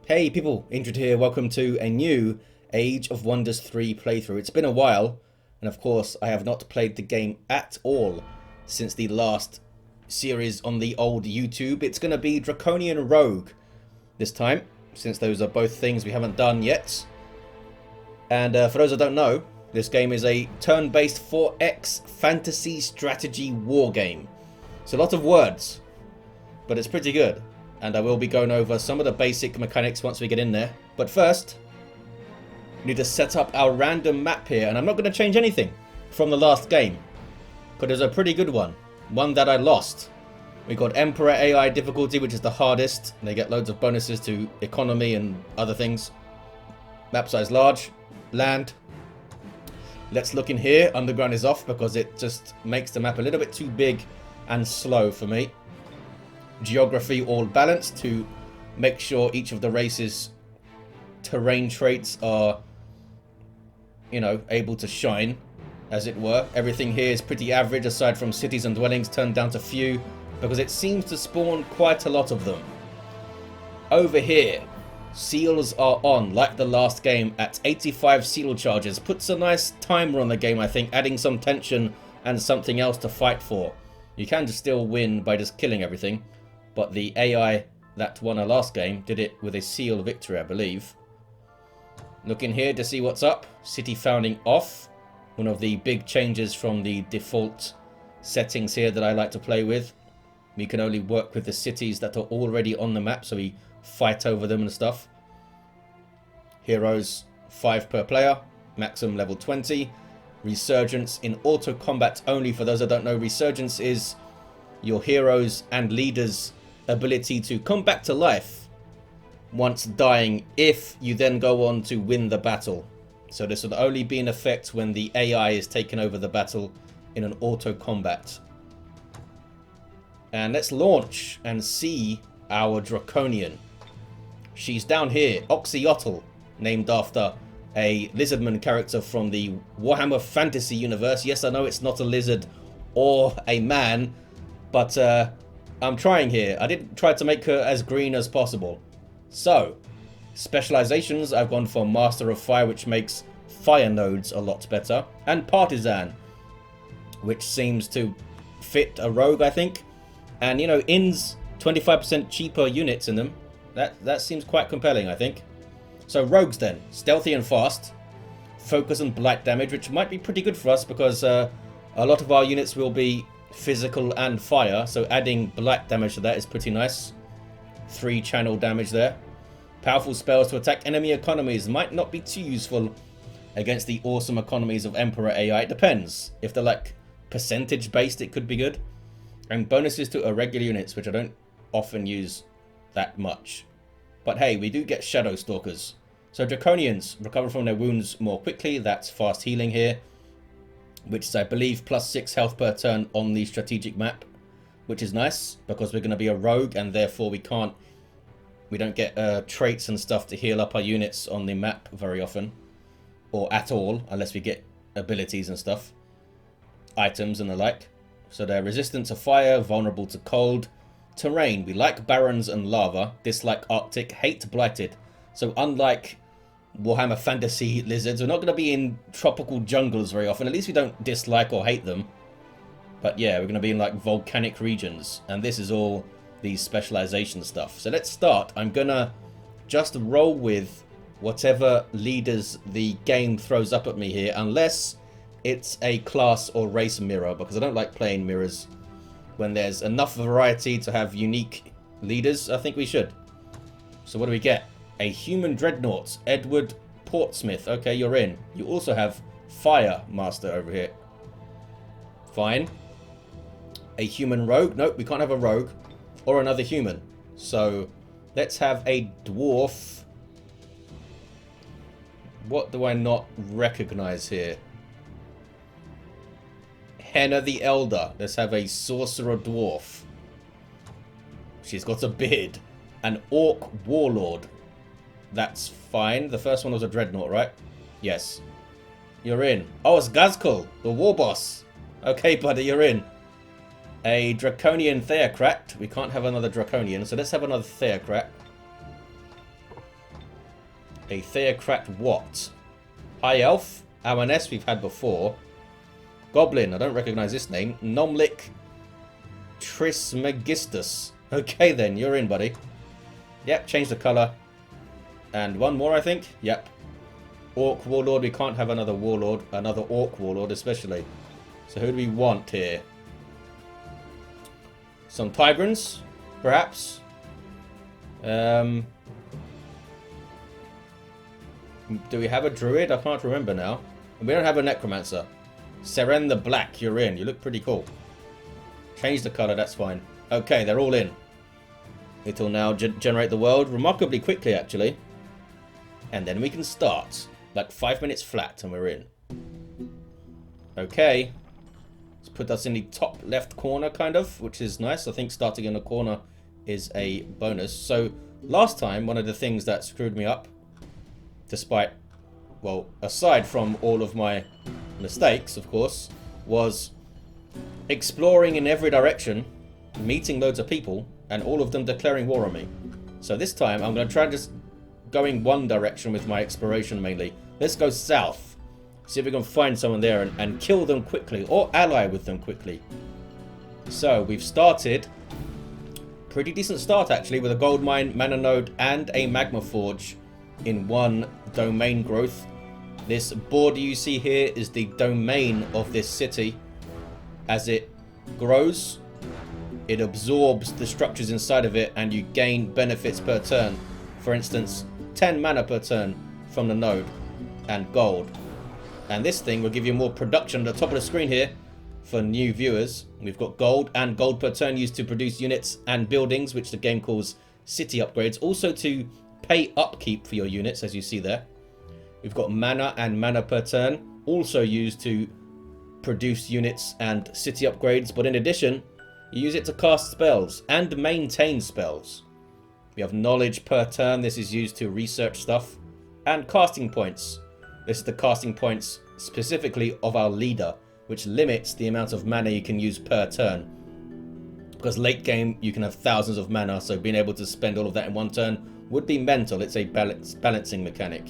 Hey people, Indrid here, welcome to a new Age of Wonders 3 playthrough. It's been a while, and of course I have not played the game at all since the last series on the old YouTube. It's going to be Draconian Rogue this time, since those are both things we haven't done yet. And for those that don't know, this game is a turn-based 4X fantasy strategy war game. It's a lot of words, but it's pretty good. And I will be going over some of the basic mechanics once we get in there. But first, we need to set up our random map here. And I'm not going to change anything from the last game, because it's a pretty good one. One that I lost. We got Emperor AI difficulty, which is the hardest. They get loads of bonuses to economy and other things. Map size large. Land. Let's look in here. Underground is off because it just makes the map a little bit too big and slow for me. Geography all balanced to make sure each of the races' terrain traits are, you know, able to shine, as it were. Everything here is pretty average aside from cities and dwellings turned down to few because it seems to spawn quite a lot of them. Over here, seals are on like the last game at 85 seal charges. Puts a nice timer on the game, I think, adding some tension and something else to fight for. You can just still win by just killing everything. But the AI that won our last game did it with a seal victory, I believe. Look in here to see what's up. City founding off. One of the big changes from the default settings here that I like to play with. We can only work with the cities that are already on the map, so we fight over them and stuff. Heroes 5 per player. Maximum level 20. Resurgence in auto combat only. For those that don't know, Resurgence is your heroes and leaders' ability to come back to life once dying if you then go on to win the battle. So this will only be in effect when the AI is taking over the battle in an auto combat. And let's launch and see our Draconian. She's down here, Oxyotl, named after a lizardman character from the Warhammer Fantasy universe. Yes, I know it's not a lizard or a man, but I'm trying here. I did try to make her as green as possible. So, Specializations, I've gone for Master of Fire, which makes fire nodes a lot better. And Partisan, which seems to fit a rogue, I think. And, you know, In's 25% cheaper units in them. That seems quite compelling, I think. So, rogues then. Stealthy and fast. Focus and blight damage, which might be pretty good for us because a lot of our units will be physical and fire, so adding blight damage to that is pretty nice. 3 channel damage there. Powerful spells to attack enemy economies might not be too useful against the awesome economies of Emperor AI. It depends. If they're like percentage based, it could be good. And bonuses to irregular units, which I don't often use that much. But hey, we do get Shadow Stalkers. So Draconians recover from their wounds more quickly. That's fast healing here, which is, I believe, +6 health per turn on the strategic map, which is nice because we're going to be a rogue and therefore we don't get traits and stuff to heal up our units on the map very often, or at all, unless we get abilities and stuff, items and the like. So they're resistant to fire, vulnerable to cold. Terrain, we like barrens and lava, dislike Arctic, hate blighted. So unlike Warhammer Fantasy lizards, we're not going to be in tropical jungles very often. At least we don't dislike or hate them. But yeah, we're going to be in like volcanic regions. And this is all the specialization stuff. So let's start. I'm going to just roll with whatever leaders the game throws up at me here. Unless it's a class or race mirror. Because I don't like playing mirrors. When there's enough variety to have unique leaders, I think we should. So what do we get? A human dreadnought, Edward Portsmouth. Okay, you're in. You also have Fire Master over here. Fine. A human rogue. Nope, we can't have a rogue. Or another human. So, let's have a dwarf. What do I not recognize here? Henna the Elder. Let's have a sorcerer dwarf. She's got a beard. An orc warlord. That's fine. The first one was a dreadnought, right? Yes. You're in. Oh, it's Gazkul, the war boss. Okay, buddy, you're in. A Draconian Theocrat. We can't have another Draconian, so let's have another Theocrat. A Theocrat what? High Elf. Amaness we've had before. Goblin, I don't recognize this name. Nomlik Trismegistus. Okay then, you're in, buddy. Yep, change the colour. And one more, I think. Yep. Orc Warlord, we can't have another Warlord. Another Orc Warlord, especially. So who do we want here? Some Tigrans, perhaps. Do we have a Druid? I can't remember now. And we don't have a Necromancer. Seren the Black, you're in. You look pretty cool. Change the colour, that's fine. Okay, they're all in. It'll now generate the world remarkably quickly, actually. And then we can start. Like 5 minutes flat and we're in. Okay. Let's put us in the top left corner, kind of, which is nice. I think starting in a corner is a bonus. So, last time, one of the things that screwed me up, despite, well, aside from all of my mistakes, of course, was exploring in every direction, meeting loads of people, and all of them declaring war on me. So this time, I'm going to try just going one direction with my exploration mainly. Let's go south. See if we can find someone there and kill them quickly, or ally with them quickly. So, we've started. Pretty decent start, actually, with a gold mine, mana node, and a magma forge in one domain growth. This border you see here is the domain of this city. As it grows, it absorbs the structures inside of it and you gain benefits per turn. For instance, 10 mana per turn from the node and gold. And this thing will give you more production at the top of the screen here for new viewers. We've got gold and gold per turn used to produce units and buildings, which the game calls city upgrades. Also to pay upkeep for your units, as you see there. We've got mana and mana per turn, also used to produce units and city upgrades. But in addition, you use it to cast spells and maintain spells. We have knowledge per turn. This is used to research stuff. And casting points. This is the casting points specifically of our leader, which limits the amount of mana you can use per turn. Because late game, you can have thousands of mana, so being able to spend all of that in one turn would be mental. It's a balancing mechanic.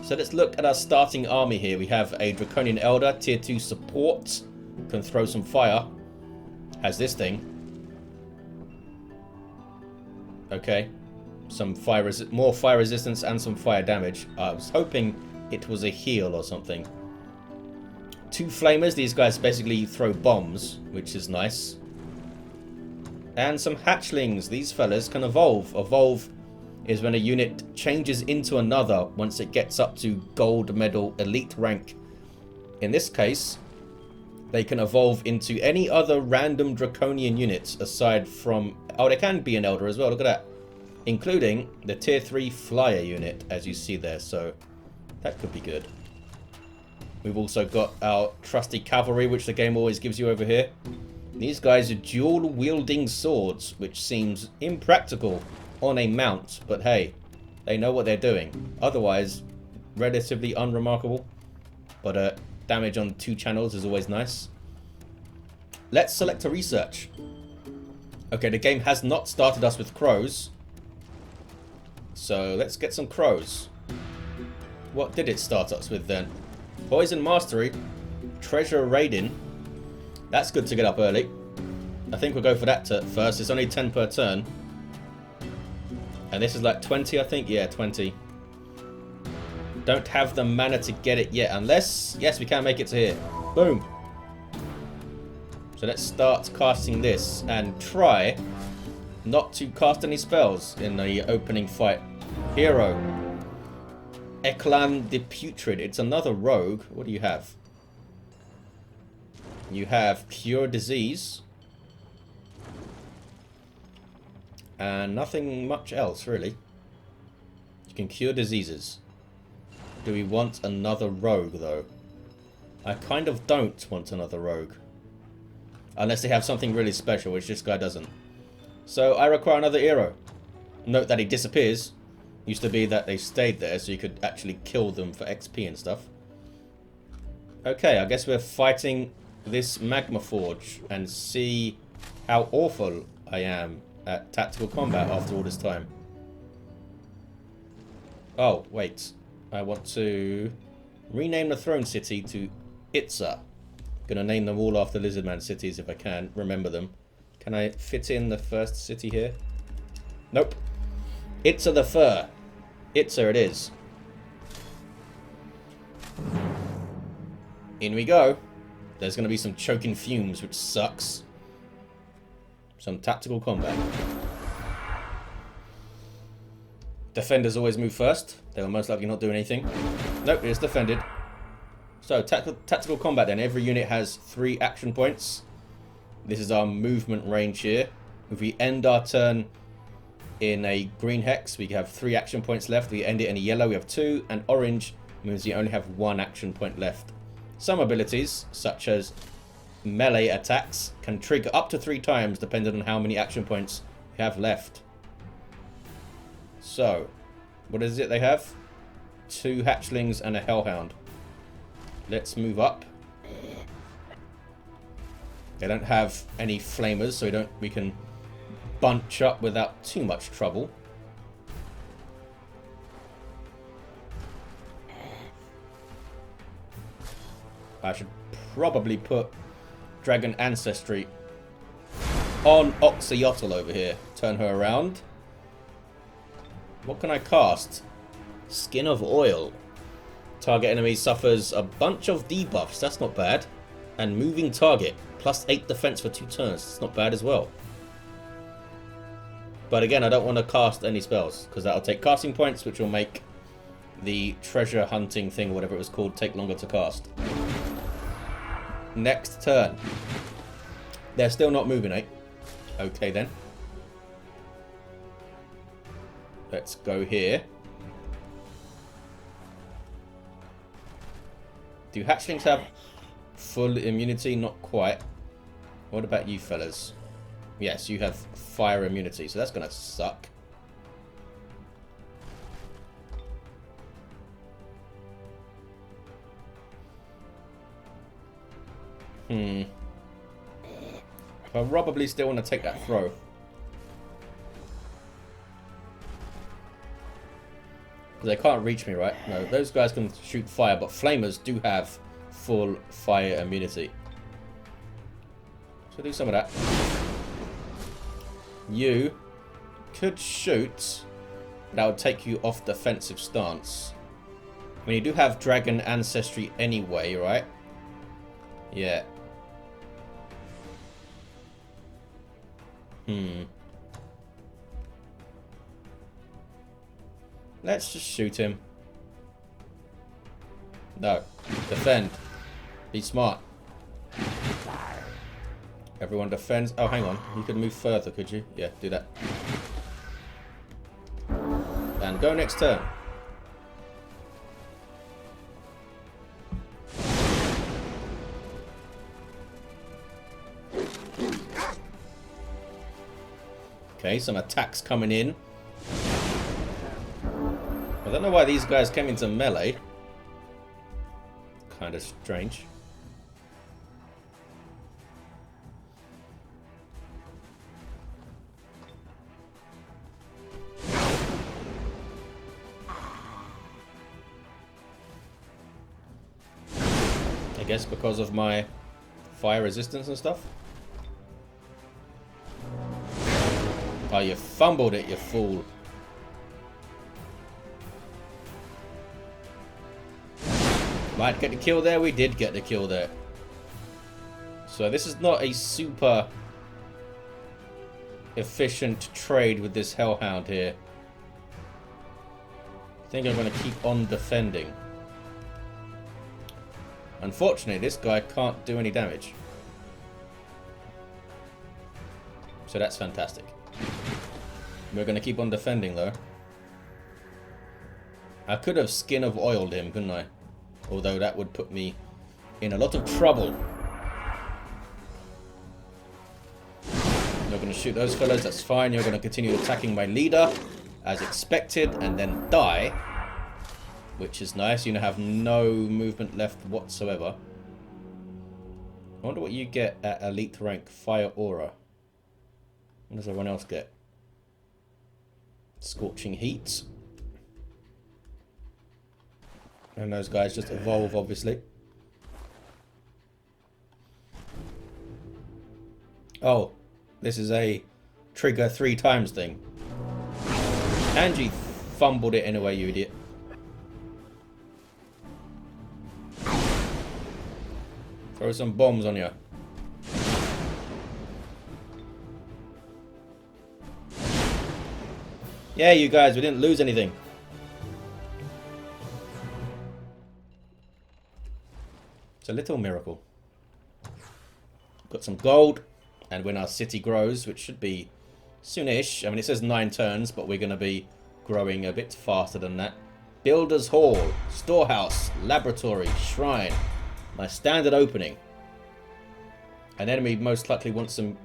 So let's look at our starting army here. We have a Draconian Elder, tier 2 support. Can throw some fire. Has this thing. Okay. Some fire more fire resistance and some fire damage. I was hoping it was a heal or something. 2 flamers. These guys basically throw bombs, which is nice. And some hatchlings. These fellas can evolve. Evolve is when a unit changes into another once it gets up to gold medal elite rank. In this case, they can evolve into any other random draconian units aside from... Oh, they can be an elder as well. Look at that. Including the tier 3 flyer unit, as you see there. So that could be good. We've also got our trusty cavalry, which the game always gives you over here. These guys are dual-wielding swords, which seems impractical on a mount, but hey, they know what they're doing. Otherwise, relatively unremarkable. But damage on 2 channels is always nice. Let's select a research. Okay, the game has not started us with crows. So let's get some crows. What did it start us with then? Poison Mastery, Treasure Raiding. That's good to get up early. I think we'll go for that first. It's only 10 per turn. And this is like 20, I think. Yeah, 20. Don't have the mana to get it yet. Unless... Yes, we can make it to here. Boom. So let's start casting this. And try not to cast any spells in the opening fight. Hero. Eklan the Putrid. It's another rogue. What do you have? You have Cure Disease. And nothing much else, really. You can cure diseases. Do we want another rogue, though? I kind of don't want another rogue. Unless they have something really special, which this guy doesn't. So I require another hero. Note that he disappears. Used to be that they stayed there, so you could actually kill them for XP and stuff. Okay, I guess we're fighting this magma forge and see how awful I am at tactical combat after all this time. Oh, wait. I want to rename the throne city to Itza. Gonna name them all after Lizardman cities if I can remember them. Can I fit in the first city here? Nope. Itza the Fur. Itza it is. In we go. There's gonna be some choking fumes, which sucks. Some tactical combat. Defenders always move first. They will most likely not do anything. Nope, it is defended. So, tactical combat then. Every unit has 3 action points. This is our movement range here. If we end our turn in a green hex, we have 3 action points left. If we end it in a yellow, we have 2. And orange means you only have 1 action point left. Some abilities, such as melee attacks, can trigger up to 3 times depending on how many action points you have left. So, what is it they have? 2 hatchlings and a hellhound. Let's move up. They don't have any flamers, so we can bunch up without too much trouble. I should probably put Dragon Ancestry on Oxyotl over here. Turn her around. What can I cast? Skin of Oil. Target enemy suffers a bunch of debuffs. That's not bad. And moving target. Plus 8 defense for 2 turns. It's not bad as well. But again, I don't want to cast any spells, because that'll take casting points, which will make the treasure hunting thing, whatever it was called, take longer to cast. Next turn. They're still not moving, eh? Okay then. Let's go here. Do hatchlings have full immunity? Not quite. What about you fellas? Yes, you have fire immunity, so that's gonna suck. I probably still want to take that throw. They can't reach me, right? No, those guys can shoot fire, but flamers do have full fire immunity. So do some of that. You could shoot, but that would take you off defensive stance. I mean, you do have Dragon Ancestry anyway, right? Yeah. Let's just shoot him. No. Defend. Be smart. Everyone defends. Oh, hang on. You could move further, could you? Yeah, do that. And go next turn. Okay, some attacks coming in. I don't know why these guys came into melee. Kind of strange. I guess because of my fire resistance and stuff. Oh, you fumbled it, you fool. Might get the kill there. We did get the kill there. So this is not a super efficient trade with this Hellhound here. I think I'm going to keep on defending. Unfortunately, this guy can't do any damage. So that's fantastic. We're going to keep on defending, though. I could have Skin of Oiled him, couldn't I? Although that would put me in a lot of trouble. You're going to shoot those fellas, that's fine. You're going to continue attacking my leader, as expected, and then die. Which is nice. You now have no movement left whatsoever. I wonder what you get at elite rank Fire Aura. What does everyone else get? Scorching Heat. And those guys just evolve, obviously. Oh, this is a trigger 3 times thing. Angie fumbled it anyway, you idiot. Throw some bombs on you. Yeah, you guys, we didn't lose anything. It's a little miracle. Got some gold, and when our city grows, which should be soonish. I mean, it says 9 turns, but we're going to be growing a bit faster than that. Builder's Hall, Storehouse, Laboratory, Shrine. My standard opening. An enemy most likely wants some,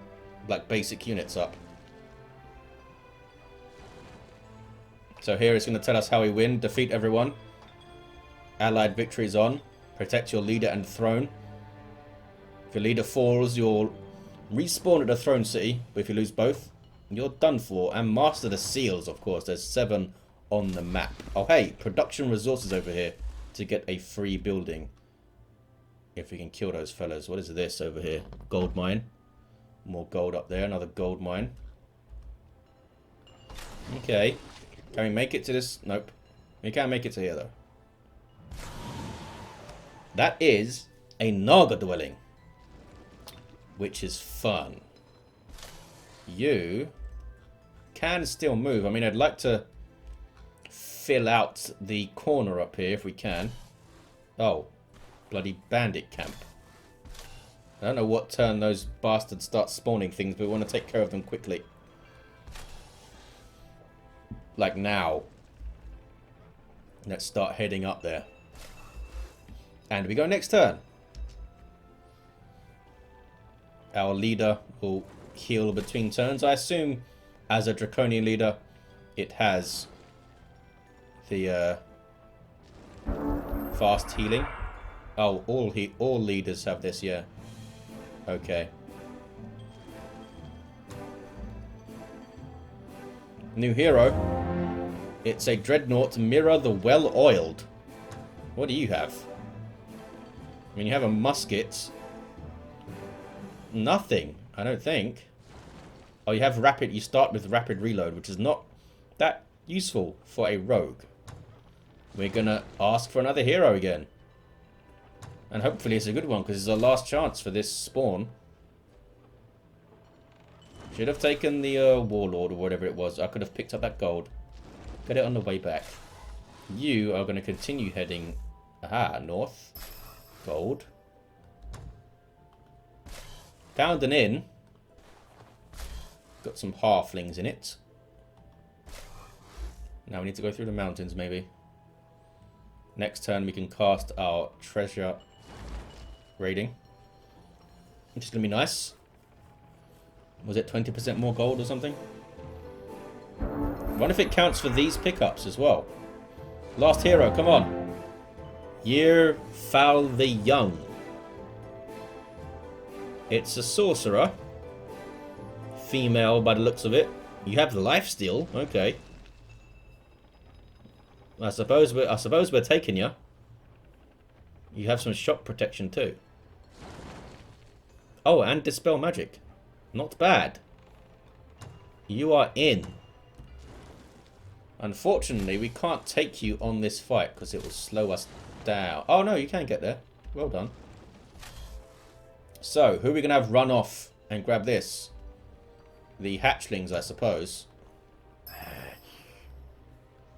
like, basic units up. So here it's going to tell us how we win. Defeat everyone. Allied victories on. Protect your leader and throne. If your leader falls, you'll respawn at the throne city. But if you lose both, you're done for. And master the seals, of course. There's 7 on the map. Oh, hey, production resources over here to get a free building. If we can kill those fellas. What is this over here? Gold mine. More gold up there. Another gold mine. Okay. Can we make it to this? Nope. We can't make it to here, though. That is a Naga dwelling. Which is fun. You can still move. I mean, I'd like to fill out the corner up here if we can. Oh. Bloody bandit camp. I don't know what turn those bastards start spawning things, but we want to take care of them quickly. Like now. Let's start heading up there. And we go next turn. Our leader will heal between turns. I assume as a Draconian leader, it has the fast healing. Oh, all leaders have this, yeah. Okay. New hero. It's a Dreadnought Mirror the Well-Oiled. What do you have? I mean, you have a musket. Nothing, I don't think. Oh, you have rapid. You start with rapid reload, which is not that useful for a rogue. We're gonna ask for another hero again. And hopefully it's a good one, because it's our last chance for this spawn. Should have taken the Warlord or whatever it was. I could have picked up that gold. Get it on the way back. You are going to continue heading... Aha, north. Gold. Found an inn. Got some halflings in it. Now we need to go through the mountains, maybe. Next turn we can cast our treasure raiding, which is going to be nice. Was it 20% more gold or something? I wonder if it counts for these pickups as well. Last hero, come on. Year Foul the Young. It's a sorcerer. Female by the looks of it. You have lifesteal, okay. I suppose we're taking you. You have some shock protection too. Oh, and dispel magic. Not bad. You are in. Unfortunately, we can't take you on this fight because it will slow us down. Oh no, you can get there. Well done. So, who are we going to have run off and grab this? The hatchlings, I suppose.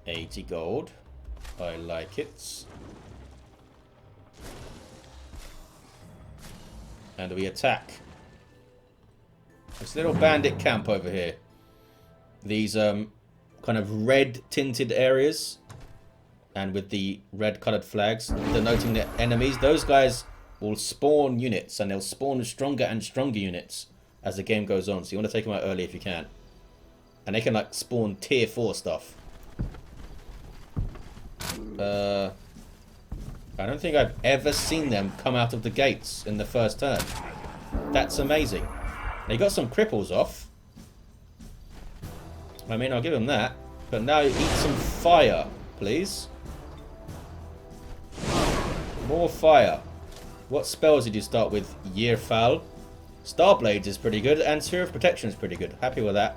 80 gold. I like it. And we attack. This little bandit camp over here. These kind of red tinted areas. And with the red coloured flags denoting the enemies. Those guys will spawn units. And they'll spawn stronger and stronger units as the game goes on. So you want to take them out early if you can. And they can like spawn tier 4 stuff. I don't think I've ever seen them come out of the gates in the first turn. That's amazing. They got some cripples off. I mean, I'll give them that. But now eat some fire, please. More fire. What spells did you start with? Yearfall. Starblades is pretty good, and Sphere of Protection is pretty good. Happy with that.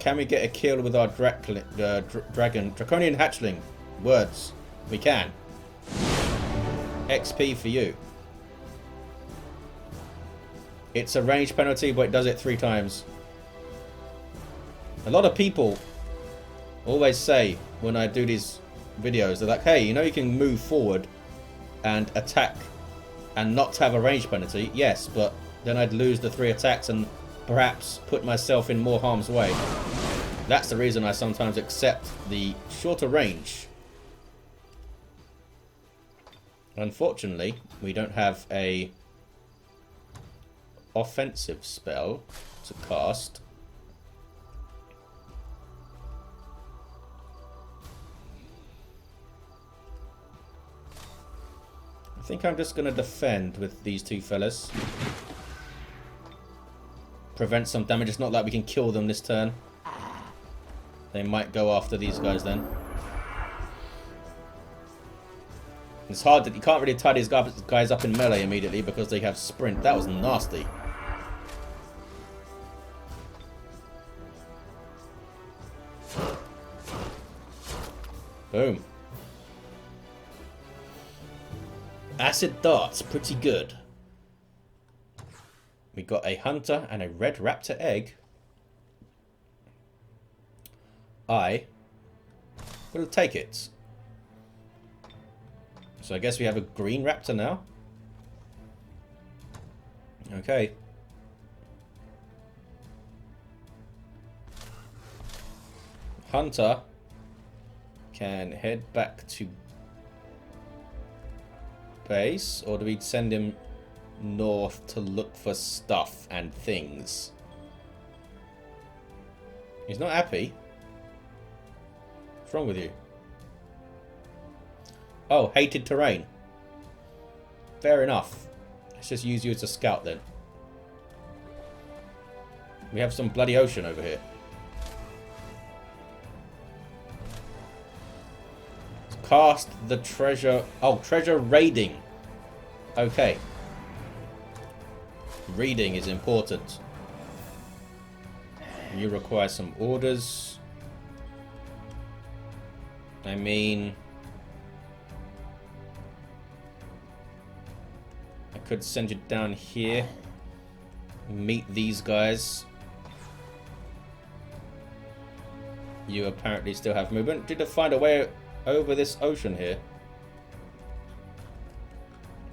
Can we get a kill with our Draconian Hatchling? Words. We can. XP for you. It's a range penalty, but it does it 3 times. A lot of people always say when I do these videos, they're like, hey, you know you can move forward and attack and not have a range penalty. Yes, but then I'd lose the 3 attacks and perhaps put myself in more harm's way. That's the reason I sometimes accept the shorter range. Unfortunately, we don't have a offensive spell to cast. I think I'm just going to defend with these 2 fellas. Prevent some damage. It's not like we can kill them this turn. They might go after these guys then. It's hard that you can't really tie these guys up in melee immediately because they have sprint. That was nasty. Boom. Acid darts, pretty good. We got a hunter and a red raptor egg. I will take it. So I guess we have a green raptor now. Okay. Hunter can head back to base, or do we send him north to look for stuff and things? He's not happy. What's wrong with you? Oh, hated terrain. Fair enough. Let's just use you as a scout then. We have some bloody ocean over here. Let's cast the treasure. Oh, treasure raiding. Okay. Reading is important. You require some orders. I mean, I could send you down here. Meet these guys. You apparently still have movement. Did I find a way over this ocean here?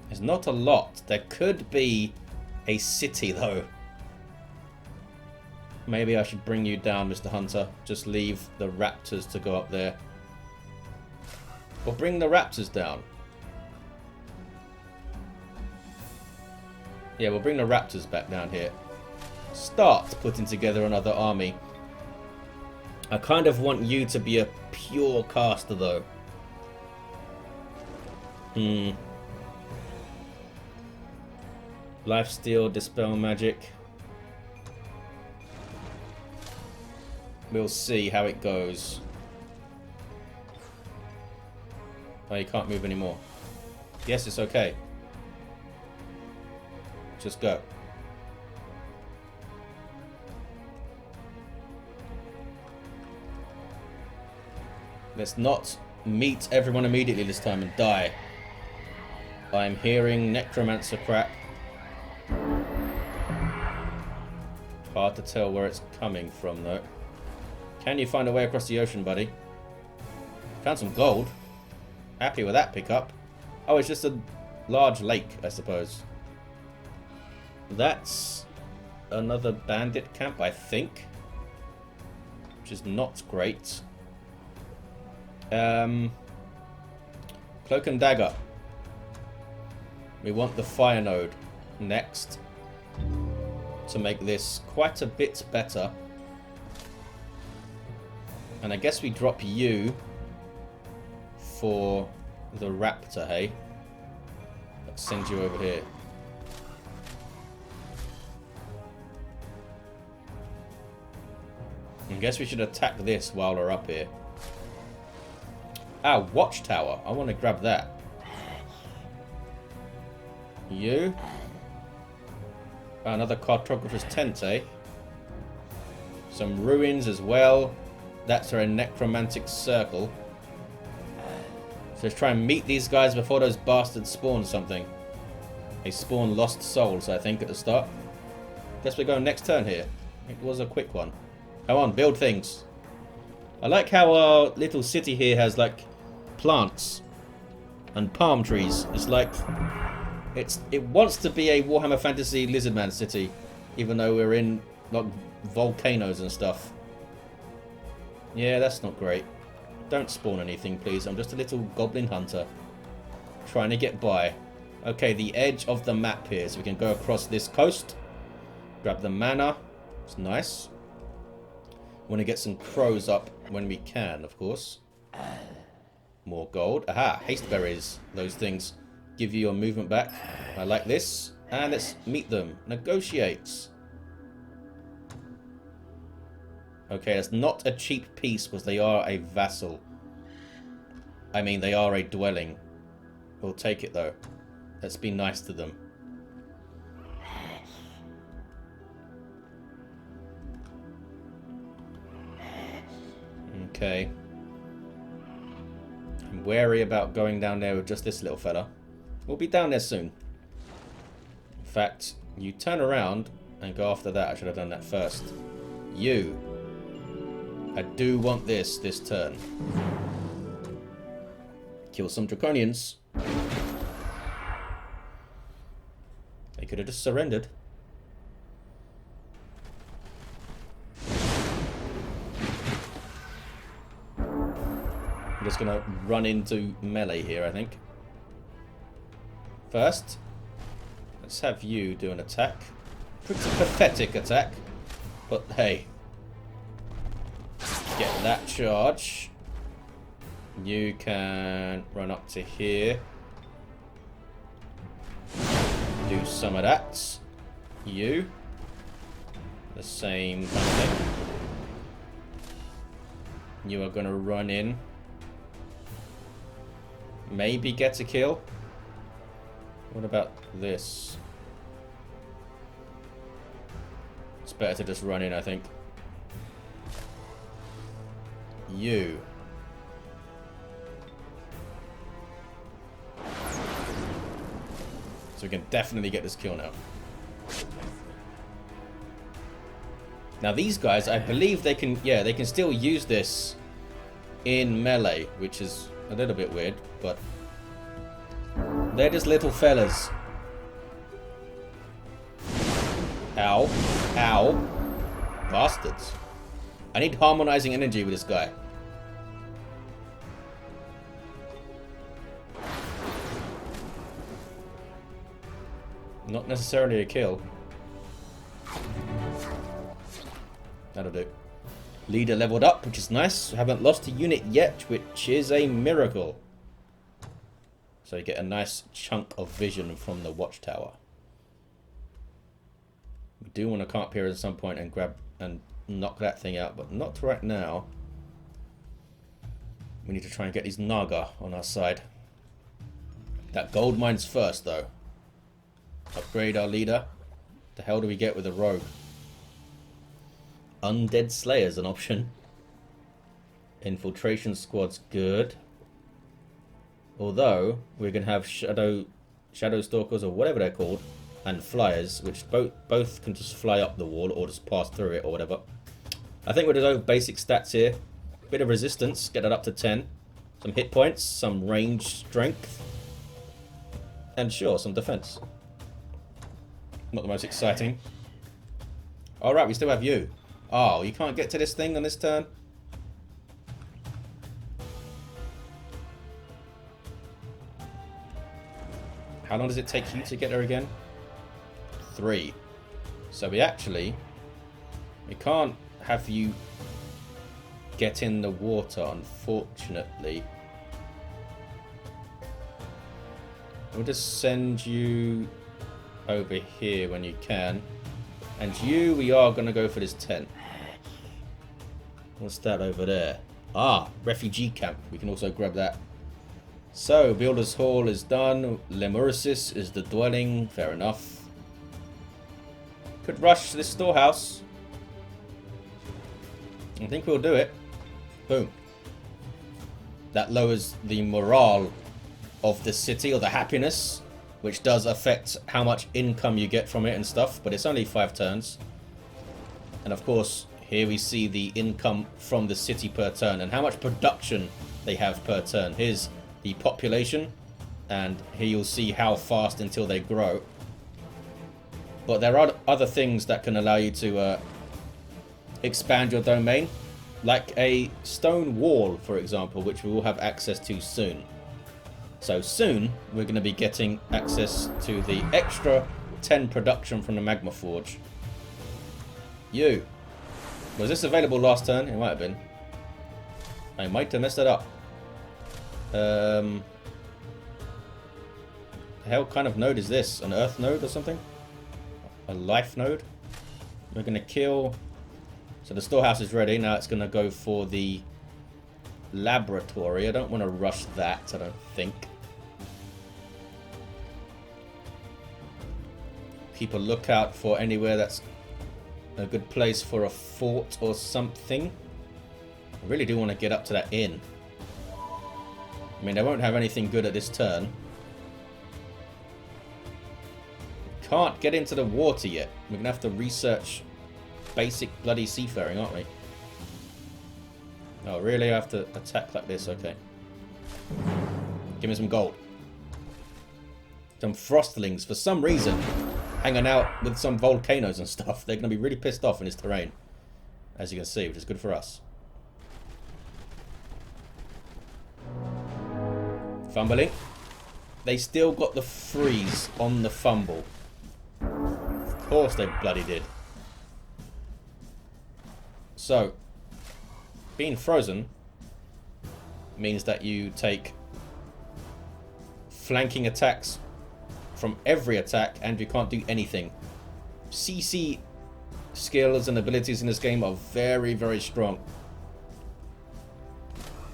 There's not a lot. There could be a city though. Maybe I should bring you down, Mr. Hunter. Just leave the raptors to go up there. Or bring the raptors down. Yeah, we'll bring the raptors back down here. Start putting together another army. I kind of want you to be a pure caster though. Lifesteal, Dispel Magic. We'll see how it goes. Oh, you can't move anymore. Yes, it's okay. Just go. Let's not meet everyone immediately this time and die. I'm hearing necromancer crap. Hard to tell where it's coming from though. Can you find a way across the ocean, buddy? Found some gold. Happy with that pickup. Oh, it's just a large lake, I suppose. That's another bandit camp, I think. Which is not great. Cloak and Dagger. We want the Fire Node next. To make this quite a bit better. And I guess we drop you for the raptor, hey? Let's send you over here. I guess we should attack this while we're up here. Ah, watchtower. I want to grab that. You. Another cartographer's tent, eh? Some ruins as well. That's our necromantic circle. So let's try and meet these guys before those bastards spawn something. They spawn lost souls, I think, at the start. Guess we're going next turn here. It was a quick one. Come on, build things. I like how our little city here has, like, plants and palm trees. It's like... It wants to be a Warhammer Fantasy Lizardman city, even though we're in, like, volcanoes and stuff. Yeah, that's not great. Don't spawn anything, please. I'm just a little goblin hunter. Trying to get by. Okay, the edge of the map here. So we can go across this coast. Grab the mana. It's nice. Want to get some crows up when we can, of course. More gold. Aha, haste berries. Those things give you your movement back. I like this. And let's meet them. Negotiates. Okay, that's not a cheap piece because they are a vassal. I mean, they are a dwelling. We'll take it, though. Let's be nice to them. Okay. I'm wary about going down there with just this little fella. We'll be down there soon. In fact, you turn around and go after that. I should have done that first. You. I do want this turn. Kill some Draconians. They could have just surrendered. I'm just going to run into melee here, I think. First, let's have you do an attack. Pretty pathetic attack. But hey. Get that charge. You can run up to here. Do some of that. You. The same kind of thing. You are going to run in. Maybe get a kill. What about this? It's better to just run in, I think. You. So we can definitely get this kill now. Now these guys, I believe they can, yeah, they can still use this in melee, which is a little bit weird, but they're just little fellas. Ow. Ow. Bastards. I need harmonizing energy with this guy. Not necessarily a kill. That'll do. Leader leveled up, which is nice. Haven't lost a unit yet, which is a miracle. So you get a nice chunk of vision from the watchtower. We do want to come up here at some point and grab and knock that thing out, but not right now. We need to try and get these Naga on our side. That gold mine's first, though. Upgrade our leader. What the hell do we get with a rogue? Undead Slayer's an option. Infiltration squad's good. Although, we're going to have Shadow Stalkers, or whatever they're called, and Flyers, which both can just fly up the wall, or just pass through it, or whatever. I think we're going to go basic stats here. Bit of resistance, get that up to 10. Some hit points, some range strength. And sure, some defense. Not the most exciting. Alright, we still have you. Oh, you can't get to this thing on this turn? How long does it take you to get there again? 3. So we can't have you get in the water, unfortunately. We'll just send you over here when you can. And you, we are going to go for this tent. What's that over there? Ah, refugee camp. We can also grab that. So, Builder's Hall is done. Lemurisis is the dwelling. Fair enough. Could rush this storehouse. I think we'll do it. Boom. That lowers the morale of the city, or the happiness, which does affect how much income you get from it and stuff, but it's only 5 turns. And of course, here we see the income from the city per turn and how much production they have per turn. Here's the population, and here you'll see how fast until they grow. But there are other things that can allow you to expand your domain, like a stone wall, for example, which we will have access to soon. So soon, we're going to be getting access to the extra 10 production from the Magma Forge. You. Was this available last turn? It might have been. I might have messed it up. The hell kind of node is this? An earth node or something? A life node? We're going to kill... So the storehouse is ready. Now it's going to go for the laboratory. I don't want to rush that, I don't think. Keep a lookout for anywhere that's a good place for a fort or something. I really do want to get up to that inn. I mean, they won't have anything good at this turn. Can't get into the water yet. We're going to have to research basic bloody seafaring, aren't we? Oh, really? I have to attack like this? Okay. Give me some gold. Some frostlings, for some reason, hanging out with some volcanoes and stuff. They're going to be really pissed off in this terrain, as you can see, which is good for us. Fumbling. They still got the freeze on the fumble. Of course they bloody did. So, being frozen means that you take flanking attacks from every attack, and you can't do anything. CC skills and abilities in this game are very, very strong.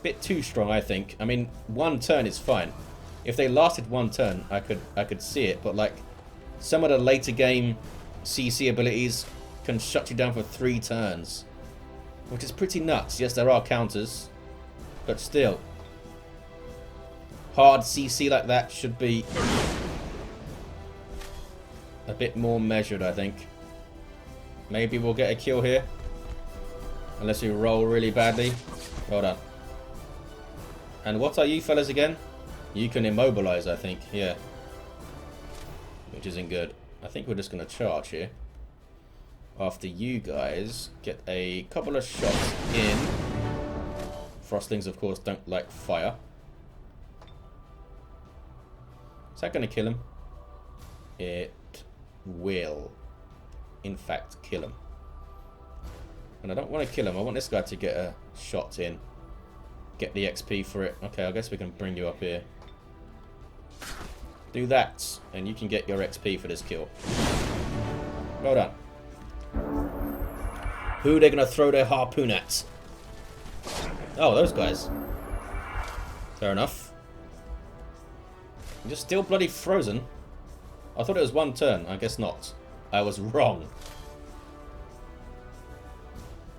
Bit too strong, I think. I mean, 1 turn is fine. If they lasted 1 turn, I could see it. But like, some of the later game CC abilities can shut you down for 3 turns, which is pretty nuts. Yes, there are counters, but still, hard CC like that should be a bit more measured, I think. Maybe we'll get a kill here, unless we roll really badly. Well done. And what are you fellas again? You can immobilize, I think. Yeah. Which isn't good. I think we're just going to charge here. After you guys get a couple of shots in. Frostlings, of course, don't like fire. Is that going to kill him? It will, in fact, kill him. And I don't want to kill him. I want this guy to get a shot in. Get the XP for it. Okay, I guess we can bring you up here. Do that, and you can get your XP for this kill. Well done. Who are they going to throw their harpoon at? Oh, those guys. Fair enough. You're still bloody frozen. I thought it was 1 turn. I guess not. I was wrong.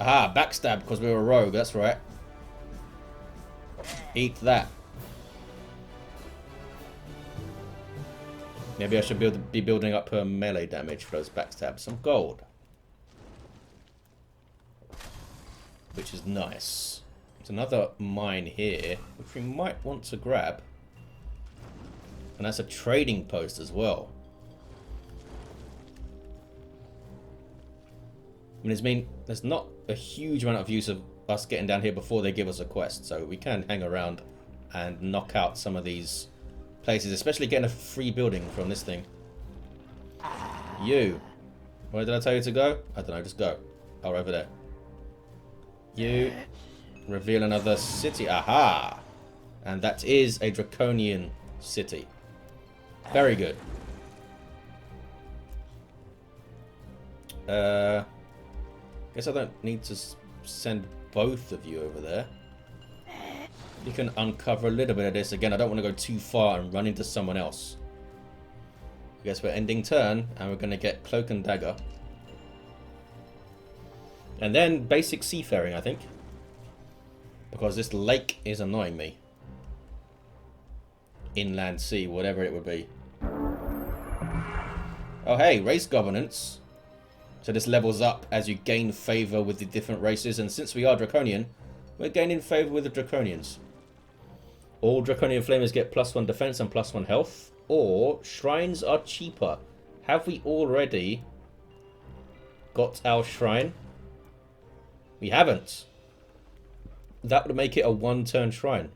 Aha, backstab because we were a rogue. That's right. Eat that. Maybe I should be building up her melee damage for those backstabs. Some gold. Which is nice. There's another mine here, which we might want to grab. And that's a trading post as well. I mean, there's not a huge amount of use of us getting down here before they give us a quest, so we can hang around and knock out some of these places, especially getting a free building from this thing. You. Where did I tell you to go? I don't know, just go. Oh, over there. You. Reveal another city. Aha! And that is a Draconian city. Very good. Guess I don't need to send both of you over there. You can uncover a little bit of this. Again, I don't want to go too far and run into someone else. I guess we're ending turn, and we're going to get Cloak and Dagger. And then basic seafaring, I think. Because this lake is annoying me. Inland sea, whatever it would be. Oh hey, race governance. So this levels up as you gain favour with the different races. And since we are Draconian, we're gaining favour with the Draconians. All Draconian Flamers get +1 defense and +1 health. Or shrines are cheaper. Have we already got our shrine? We haven't. That would make it a 1-turn shrine.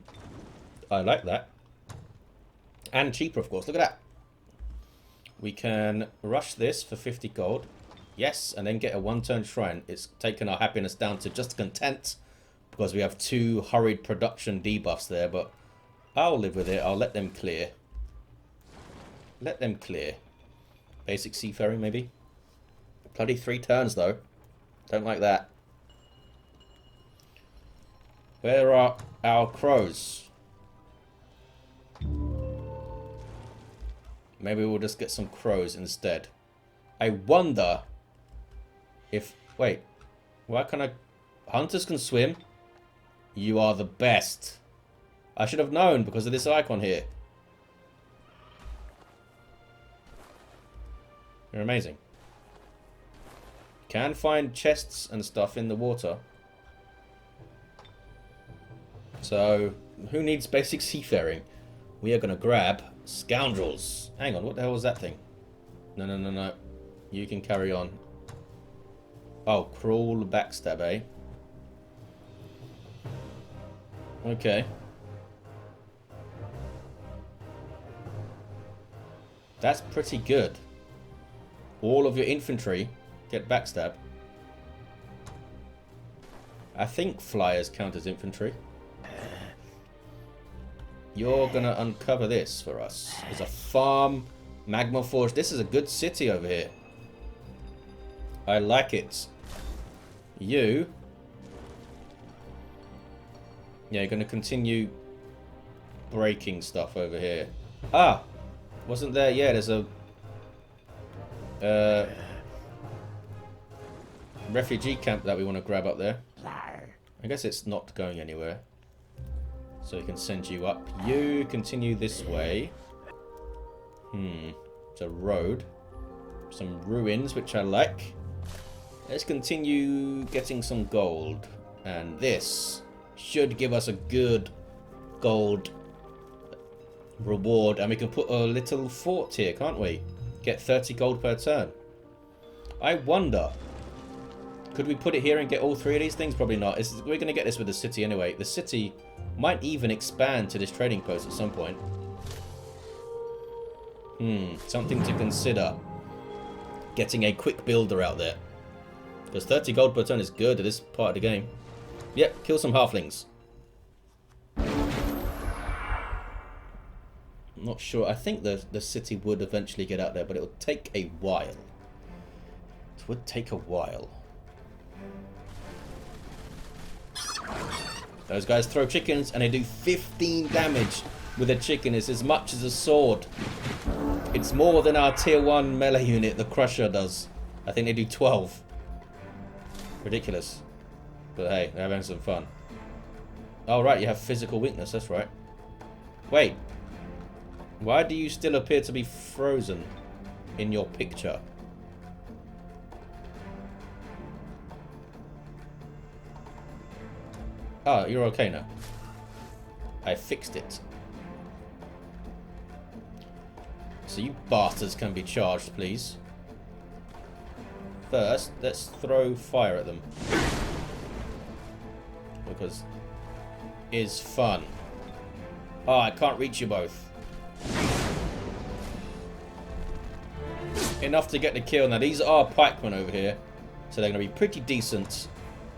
I like that. And cheaper, of course. Look at that. We can rush this for 50 gold. Yes, and then get a 1-turn shrine. It's taken our happiness down to just content. Because we have 2 hurried production debuffs there. But I'll live with it. I'll let them clear. Let them clear. Basic seafaring, maybe. Bloody 3 turns, though. Don't like that. Where are our crows? Maybe we'll just get some crows instead. I wonder if... Wait. Why can I... Hunters can swim? You are the best. I should have known because of this icon here. You're amazing. Can find chests and stuff in the water. So, who needs basic seafaring? We are going to grab scoundrels. Hang on, what the hell was that thing? No, no, no, no. You can carry on. Oh, crawl, backstab, eh? Okay. That's pretty good. All of your infantry get backstab. I think flyers count as infantry. You're gonna uncover this for us. There's a farm, magma forge. This is a good city over here. I like it. You... Yeah, you're gonna continue breaking stuff over here. Ah! Wasn't there? Yeah, there's a... refugee camp that we want to grab up there. I guess it's not going anywhere. So we can send you up. You continue this way. It's a road. Some ruins, which I like. Let's continue getting some gold. And this should give us a good gold reward. And we can put a little fort here, can't we? Get 30 gold per turn. I wonder... Could we put it here and get all 3 of these things? Probably not. We're going to get this with the city anyway. The city might even expand to this trading post at some point. Something to consider. Getting a quick builder out there. Because 30 gold per turn is good at this part of the game. Yep, kill some halflings. I'm not sure. I think the city would eventually get out there, but it would take a while. It would take a while. Those guys throw chickens and they do 15 damage with a chicken. It's as much as a sword. It's more than our tier 1 melee unit, the Crusher, does. I think they do 12. Ridiculous. But hey, they're having some fun. Oh right, you have physical weakness, that's right. Wait. Why do you still appear to be frozen in your picture? Oh, you're okay now. I fixed it. So you bastards can be charged, please. First, let's throw fire at them. Because it is fun. Oh, I can't reach you both. Enough to get the kill. Now, these are pikemen over here. So they're going to be pretty decent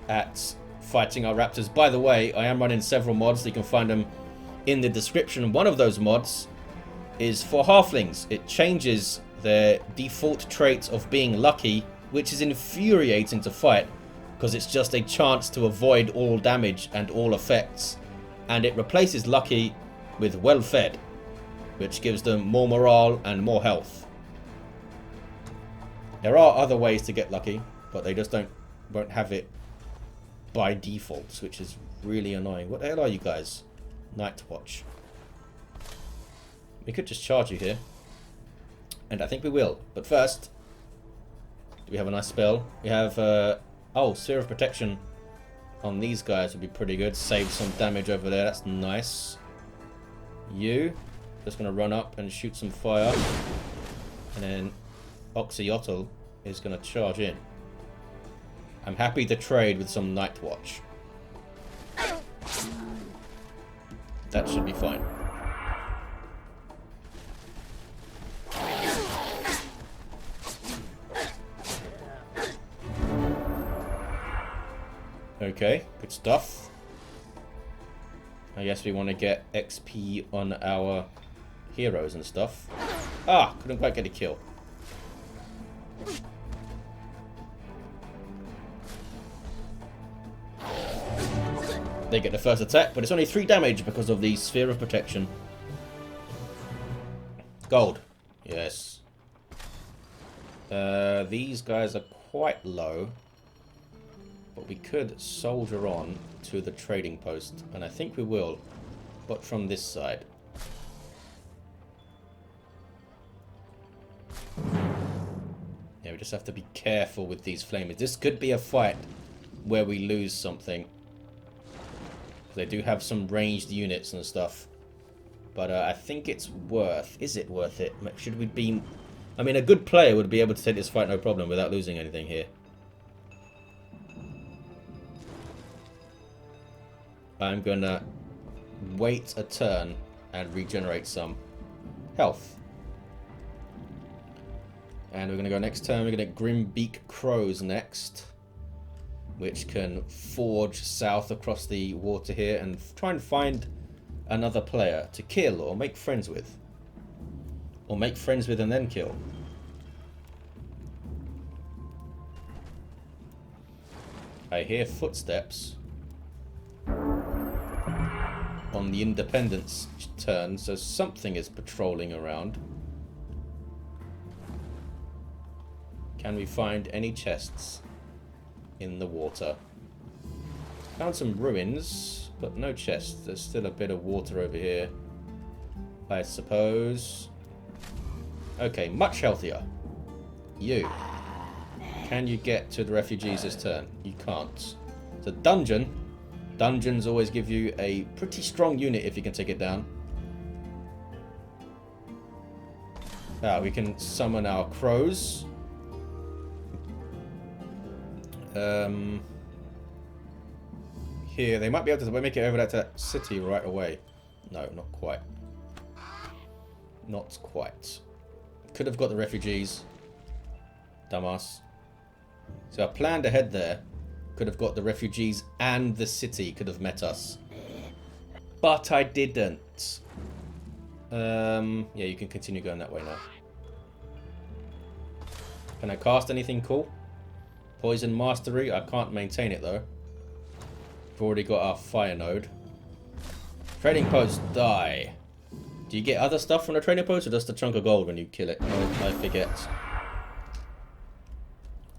at fighting our raptors. By the way, I am running several mods. You can find them in the description. One of those mods is for halflings. It changes their default trait of being lucky, which is infuriating to fight because it's just a chance to avoid all damage and all effects And it replaces lucky with well-fed, which gives them more morale and more health. There are other ways to get lucky, but they just won't have it by default, which is really annoying. What the hell are you guys? Night Watch. We could just charge you here. And I think we will. But first, do we have a nice spell? We have, oh, Sphere of Protection on these guys would be pretty good. Save some damage over there. That's nice. You, just going to run up and shoot some fire. And then Oxyotl is going to charge in. I'm happy to trade with some Night Watch. That should be fine. Okay, good stuff. I guess we want to get XP on our heroes and stuff. Ah, couldn't quite get a kill. They get the first attack, but it's only 3 damage because of the Sphere of Protection. Gold. Yes. These guys are quite low. But we could soldier on to the trading post. And I think we will. But from this side. Yeah, we just have to be careful with these flamers. This could be a fight where we lose something. They do have some ranged units and stuff. But I think it's worth... Is it worth it? Should we be... I mean, a good player would be able to take this fight no problem without losing anything here. I'm going to wait a turn and regenerate some health. And we're going to go next turn. We're going to Grimbeak Crows next. Which can forge south across the water here and try and find another player to kill or make friends with. Or make friends with and then kill. I hear footsteps on the Independence turn, so something is patrolling around. Can we find any chests in the water? Found some ruins, but no chests. There's still a bit of water over here, I suppose. Okay, much healthier. You. Can you get to the refugees this turn? You can't. It's a dungeon. Dungeons always give you a pretty strong unit if you can take it down. We can summon our crows. Here, they might be able to make it over to that city right away. No, not quite. Not quite. Could have got the refugees. Dumbass. So I planned ahead there. Could have got the refugees and the city could have met us. But I didn't. Yeah, you can continue going that way now. Can I cast anything cool? Poison Mastery. I can't maintain it though. We've already got our fire node. Trading post, die. Do you get other stuff from the trading post or just a chunk of gold when you kill it? Oh, I forget.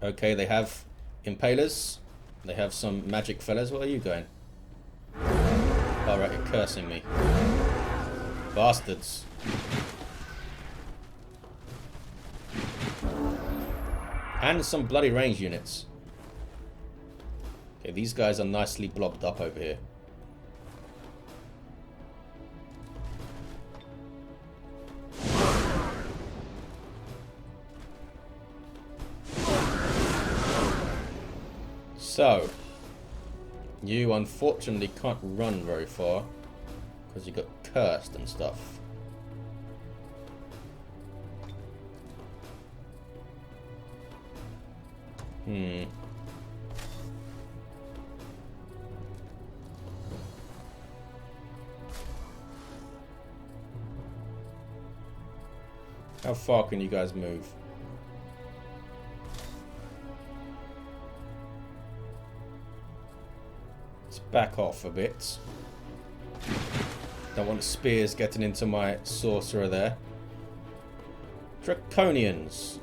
Okay, they have impalers. They have some magic fellas. Where are you going? Alright, you're cursing me. Bastards. And some bloody range units. Okay, these guys are nicely blobbed up over here. So, you unfortunately can't run very far because you got cursed and stuff. How far can you guys move? Let's back off a bit. Don't want spears getting into my sorcerer there. Draconians.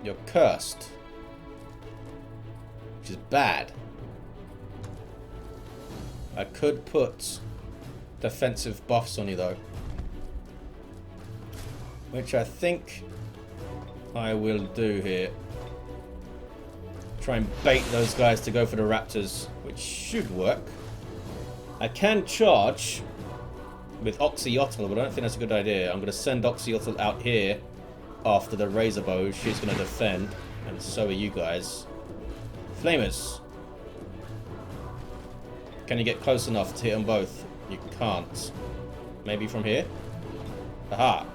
You're cursed. Which is bad. I could put defensive buffs on you though. Which I think I will do here. Try and bait those guys to go for the raptors, which should work. I can charge with Oxyotl, but I don't think that's a good idea. I'm going to send Oxyotl out here after the razor bow. She's going to defend, and so are you guys. Flamers. Can you get close enough to hit them both? You can't. Maybe from here? Aha.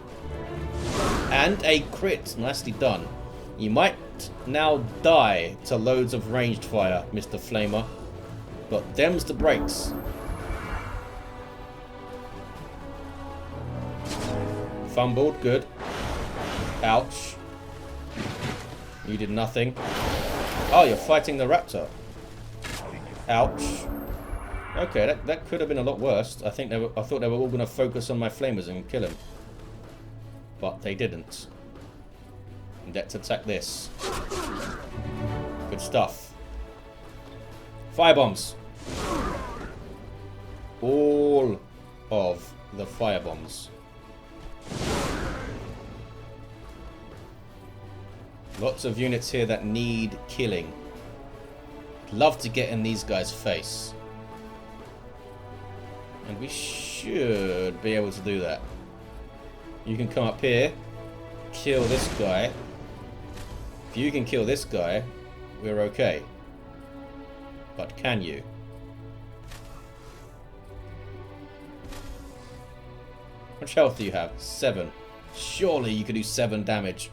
And a crit. Nicely done. You might now die to loads of ranged fire, Mr. Flamer. But them's the breaks. Fumbled. Good. Ouch. You did nothing. Oh, you're fighting the raptor. Ouch. Okay, that could have been a lot worse. I thought they were all going to focus on my flamers and kill him. But they didn't. Let's attack this. Good stuff. Firebombs. All of the firebombs. Lots of units here that need killing. Love to get in these guys' face. And we should be able to do that. You can come up here, kill this guy. If you can kill this guy, we're okay. But can you? How much health do you have? 7. Surely you could do 7 damage.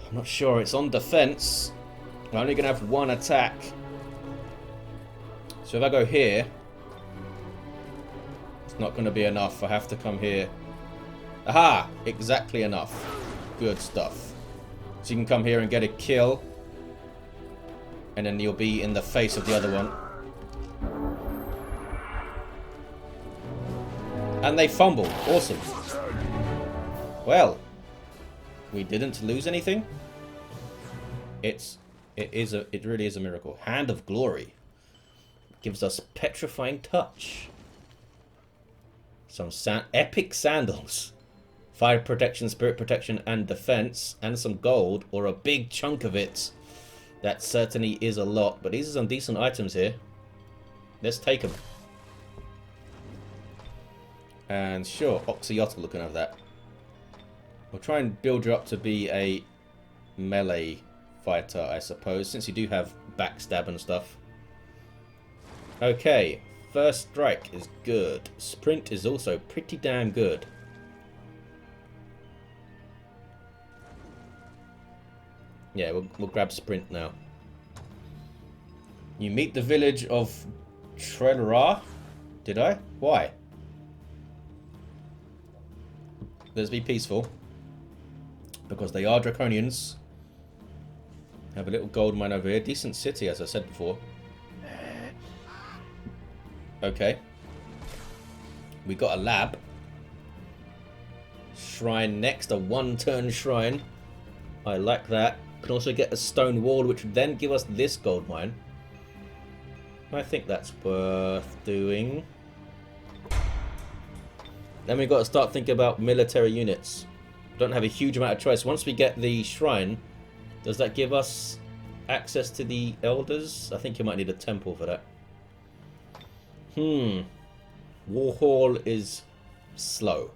I'm not sure. It's on defense. I'm only going to have 1 attack. So if I go here, it's not going to be enough. I have to come here. Aha! Exactly enough. Good stuff. So you can come here and get a kill. And then you'll be in the face of the other one. And they fumbled. Awesome. Well, we didn't lose anything. It really is a miracle. Hand of Glory gives us Petrifying Touch. Some epic sandals. Fire protection, spirit protection, and defense, and some gold, or a big chunk of it. That certainly is a lot, but these are some decent items here. Let's take them. And sure, Oxyotl looking at that. We'll try and build you up to be a melee fighter, I suppose, since you do have backstab and stuff. Okay, first strike is good. Sprint is also pretty damn good. Yeah, we'll grab sprint now. You meet the village of Trelra. Did I? Why? Let's be peaceful. Because they are Draconians. Have a little gold mine over here. Decent city, as I said before. Okay. We got a lab. Shrine next. A 1-turn shrine. I like that. Can also get a stone wall, which would then give us this gold mine. I think that's worth doing. Then we've got to start thinking about military units. Don't have a huge amount of choice. Once we get the shrine, does that give us access to the elders? I think you might need a temple for that. War Hall is slow.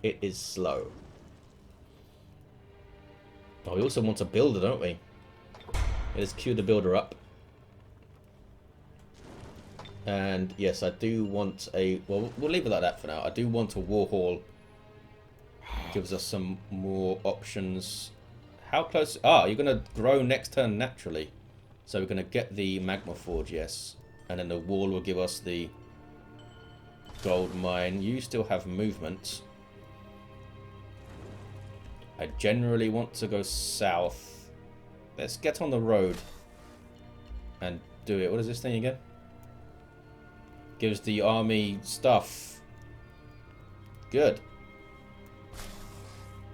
It is slow. Oh, we also want a builder, don't we? Let's queue the builder up. And yes, I do want a... Well, we'll leave it like that for now. I do want a war hall. Gives us some more options. How close... Ah, you're going to grow next turn naturally. So we're going to get the magma forge, yes. And then the wall will give us the gold mine. You still have movement. I generally want to go south. Let's get on the road and do it. What is this thing again? gives the army stuff. Good.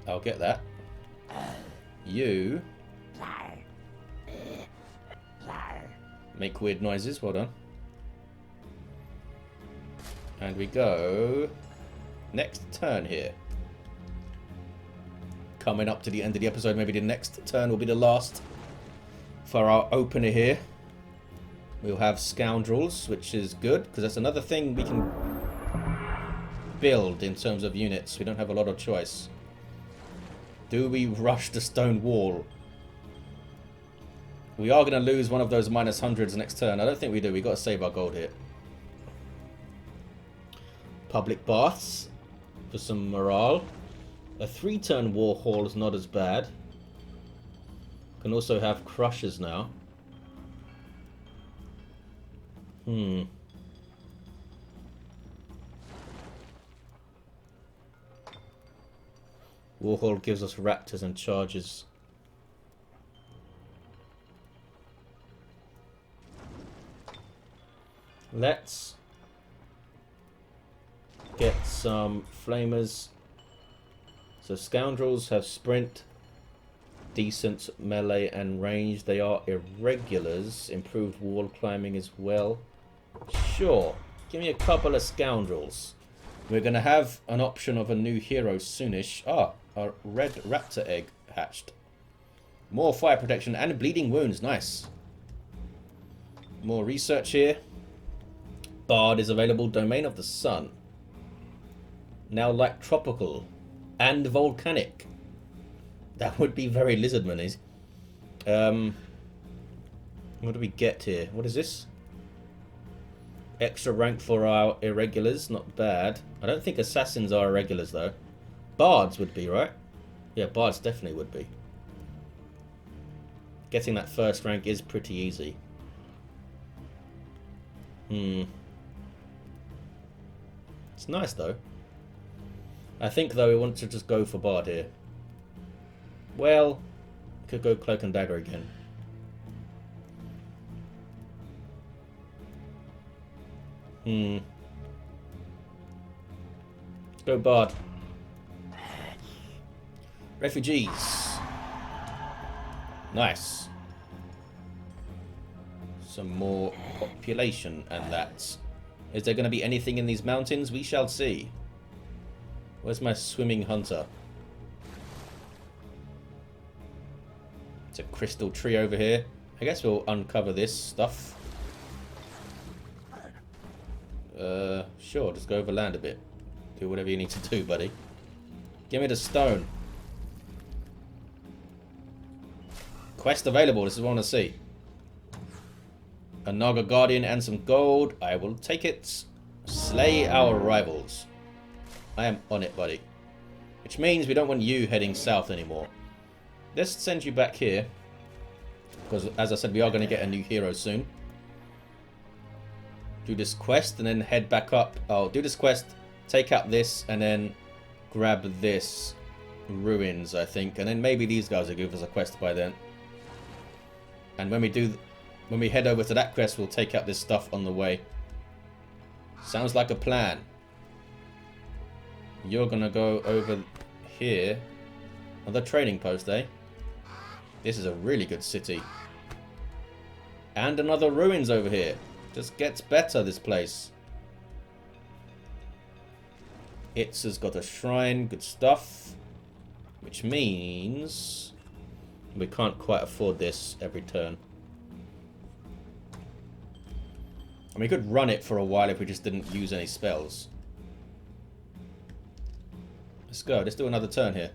I'll get that. You make weird noises. Well done. And we go next turn here. Coming up to the end of the episode, maybe the next turn will be the last for our opener here. We'll have Scoundrels, which is good, because that's another thing we can build in terms of units. We don't have a lot of choice. Do we rush the stone wall? We are going to lose one of those minus hundreds next turn. I don't think we do. We've got to save our gold here. Public Baths for some morale. A 3-turn War Hall is not as bad. Can also have Crushers now. War Hall gives us Raptors and Charges. Let's get some Flamers. So Scoundrels have Sprint, decent melee and range. They are Irregulars. Improved wall climbing as well. Sure. Give me a couple of Scoundrels. We're going to have an option of a new hero soonish. Ah, a red raptor egg hatched. More fire protection and bleeding wounds. Nice. More research here. Bard is available. Domain of the Sun. Now like tropical and volcanic. That would be very Lizardman-y. What do we get here? What is this? Extra rank for our irregulars. Not bad. I don't think assassins are irregulars though. Bards would be, right? Yeah, bards definitely would be. Getting that first rank is pretty easy. It's nice though. I think though we want to just go for Bard here. Well, could go Cloak and Dagger again. Let's go Bard. Refugees. Nice. Some more population and that. Is there going to be anything in these mountains? We shall see. Where's my swimming hunter? It's a crystal tree over here. I guess we'll uncover this stuff. Sure, just go over land a bit. Do whatever you need to do, buddy. Give me the stone. Quest available, this is what I want to see. A Naga Guardian and some gold. I will take it. Slay our rivals. I am on it, buddy. Which means we don't want you heading south anymore. Let's send you back here. Because, as I said, we are going to get a new hero soon. Do this quest and then head back up. I'll do this quest, take out this, and then grab this ruins, I think. And then maybe these guys will give us a quest by then. And when we head over to that quest, we'll take out this stuff on the way. Sounds like a plan. You're gonna go over here. Another trading post, eh? This is a really good city. And another ruins over here. Just gets better, this place. Itza's got a shrine, good stuff. Which means we can't quite afford this every turn. I mean, we could run it for a while if we just didn't use any spells. Let's go. Let's do another turn here.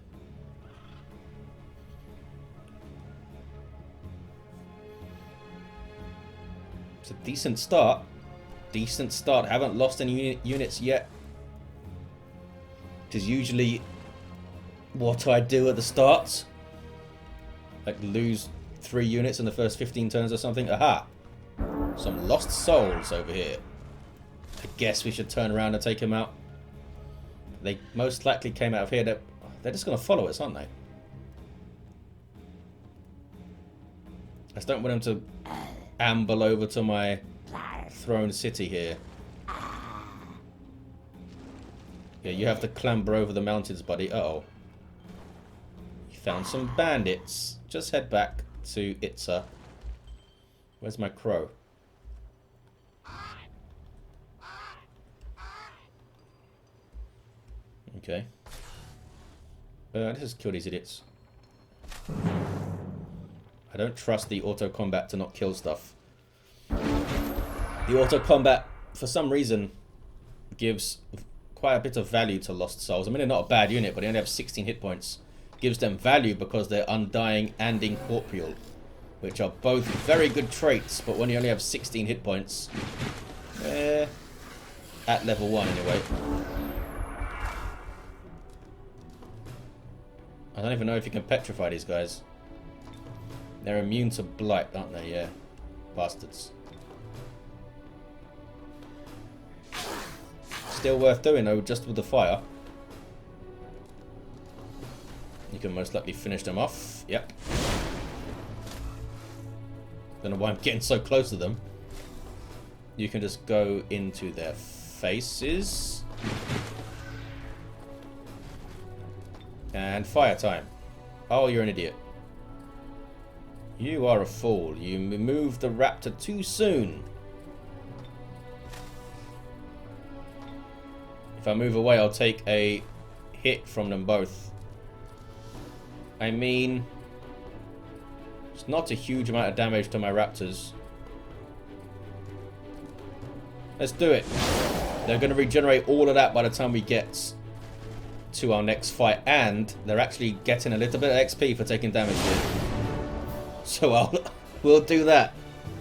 It's a decent start. Decent start. Haven't lost any units yet. Which is usually what I do at the start. Like lose 3 units in the first 15 turns or something. Aha! Some lost souls over here. I guess we should turn around and take them out. They most likely came out of here. They're just going to follow us, aren't they? I just don't want them to amble over to my throne city here. Yeah, you have to clamber over the mountains, buddy. Uh-oh. You found some bandits. Just head back to Itza. Where's my crow? Okay. Let's just kill these idiots. I don't trust the auto-combat to not kill stuff. The auto-combat, for some reason, gives quite a bit of value to Lost Souls. I mean, they're not a bad unit, but they only have 16 hit points. Gives them value because they're undying and incorporeal, which are both very good traits, but when you only have 16 hit points, at level 1 anyway. I don't even know if you can petrify these guys. They're immune to blight, aren't they? Yeah. Bastards. Still worth doing though, just with the fire. You can most likely finish them off. Yep. Don't know why I'm getting so close to them. You can just go into their faces. And fire time. Oh, you're an idiot. You are a fool. You moved the raptor too soon. If I move away, I'll take a hit from them both. I mean, it's not a huge amount of damage to my raptors. Let's do it. They're going to regenerate all of that by the time we get to our next fight, and they're actually getting a little bit of XP for taking damage here. So we'll do that.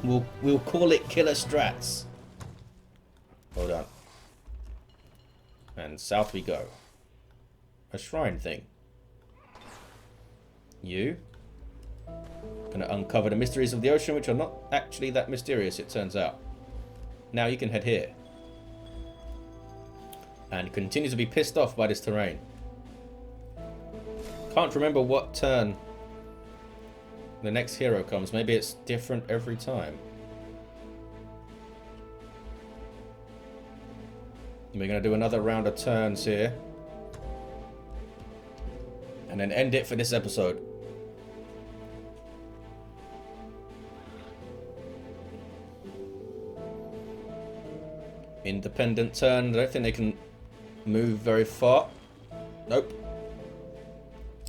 We'll call it killer strats. Hold on. And south we go. A shrine thing. You gonna uncover the mysteries of the ocean, which are not actually that mysterious, it turns out. Now you can head here. And continue to be pissed off by this terrain. Can't remember what turn the next hero comes. Maybe it's different every time. We're going to do another round of turns here. And then end it for this episode. Independent turn. I don't think they can move very far. Nope.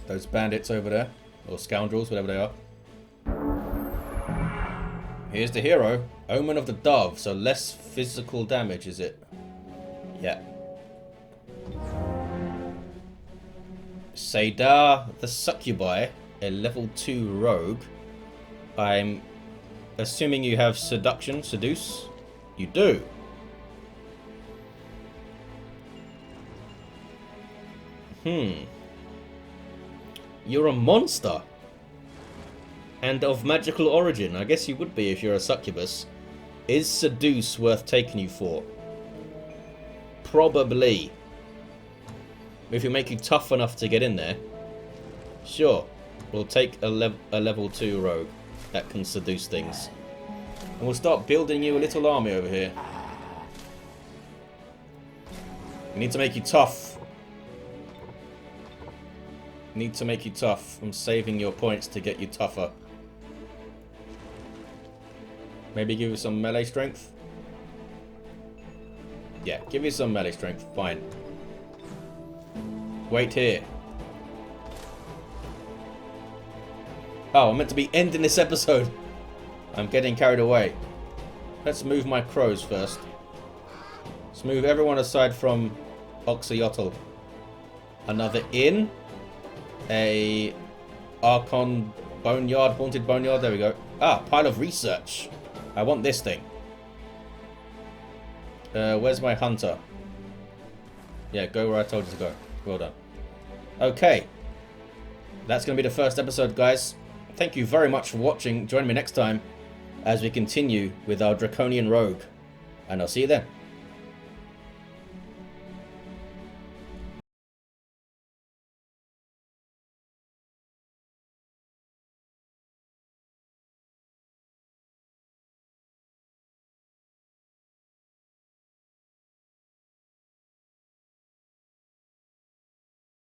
Those bandits over there. Or scoundrels, whatever they are. Here's the hero. Omen of the Dove. So less physical damage, is it? Yeah. Sadar the Succubi. A level 2 rogue. I'm assuming you have seduction, seduce. You do. You're a monster. And of magical origin. I guess you would be if you're a succubus. Is seduce worth taking you for? Probably. If you make you tough enough to get in there. Sure. We'll take a level 2 rogue that can seduce things. And we'll start building you a little army over here. We need to make you tough. Need to make you tough. I'm saving your points to get you tougher. Maybe give you some melee strength? Yeah, give you some melee strength. Fine. Wait here. Oh, I'm meant to be ending this episode. I'm getting carried away. Let's move my crows first. Let's move everyone aside from Oxyotl. Another inn. A Archon Boneyard, Haunted Boneyard, there we go. Ah, pile of research. I want this thing. Where's my hunter? Yeah, go where I told you to go. Well done. Okay. That's going to be the first episode, guys. Thank you very much for watching. Join me next time as we continue with our Draconian Rogue. And I'll see you then.